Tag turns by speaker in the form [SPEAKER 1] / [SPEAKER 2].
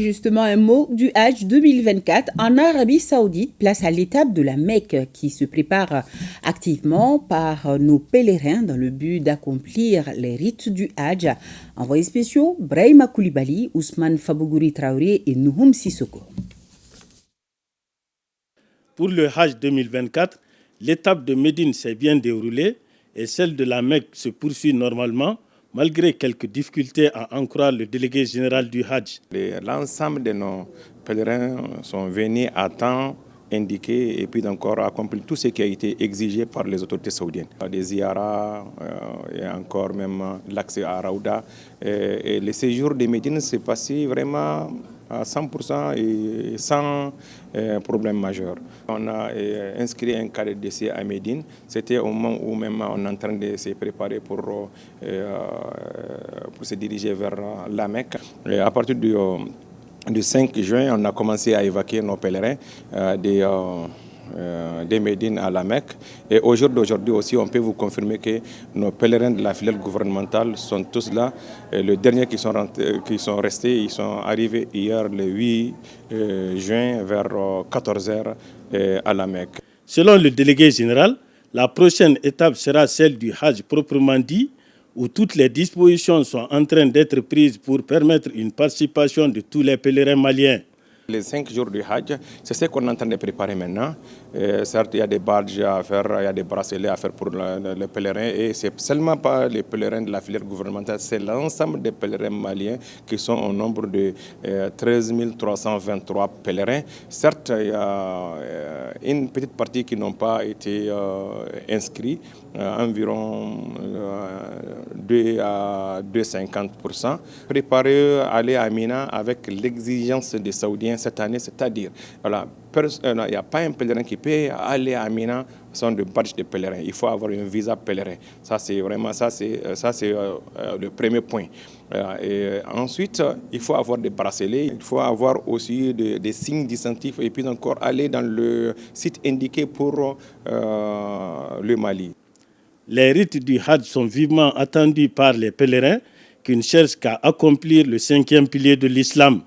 [SPEAKER 1] Justement, un mot du Hajj 2024 en Arabie Saoudite, place à l'étape de la Mecque qui se prépare activement par nos pèlerins dans le but d'accomplir les rites du Hajj. Envoyés spéciaux, Brahima Koulibaly, Ousmane Fabogouri Traoré et Nouhoum Sissoko.
[SPEAKER 2] Pour le Hajj 2024, l'étape de Médine s'est bien déroulée et celle de la Mecque se poursuit normalement, malgré quelques difficultés à en croire le délégué général du Hajj.
[SPEAKER 3] L'ensemble de nos pèlerins sont venus à temps indiqué et puis encore accomplir tout ce qui a été exigé par les autorités saoudiennes. Des ziyaras et encore même l'accès à Raouda. Et le séjour de Médine s'est passé vraiment à 100% et sans problème majeur. On a inscrit un cas de décès à Médine. C'était au moment où même on est en train de se préparer pour se diriger vers la Mecque. Et à partir du 5 juin, on a commencé à évacuer nos pèlerins de Médine à la Mecque. Et au jour d'aujourd'hui aussi, on peut vous confirmer que nos pèlerins de la filiale gouvernementale sont tous là. Et les derniers qui sont restés, ils sont arrivés hier le 8 juin vers 14h à la Mecque.
[SPEAKER 2] Selon le délégué général, la prochaine étape sera celle du Hajj proprement dit, où toutes les dispositions sont en train d'être prises pour permettre une participation de tous les pèlerins maliens.
[SPEAKER 3] Les 5 jours du Hajj, c'est ce qu'on est en train de préparer maintenant. Certes, il y a des badges à faire, il y a des bracelets à faire pour les pèlerins. Et ce n'est seulement pas les pèlerins de la filière gouvernementale, c'est l'ensemble des pèlerins maliens qui sont au nombre de 13 323 pèlerins. Certes, il y a une petite partie qui n'ont pas été inscrits, environ 2 à 2,50%. Préparer à aller à Mina avec l'exigence des Saoudiens cette année, c'est-à-dire, voilà, il n'y a pas un pèlerin qui peut aller à Mina sans de badge de pèlerin. Il faut avoir un visa pèlerin. Ça, c'est vraiment le premier point. Et ensuite, il faut avoir des bracelets, il faut avoir aussi des signes distinctifs et puis encore aller dans le site indiqué pour le Mali.
[SPEAKER 2] Les rites du Hajj sont vivement attendus par les pèlerins qui ne cherchent qu'à accomplir le 5e pilier de l'islam.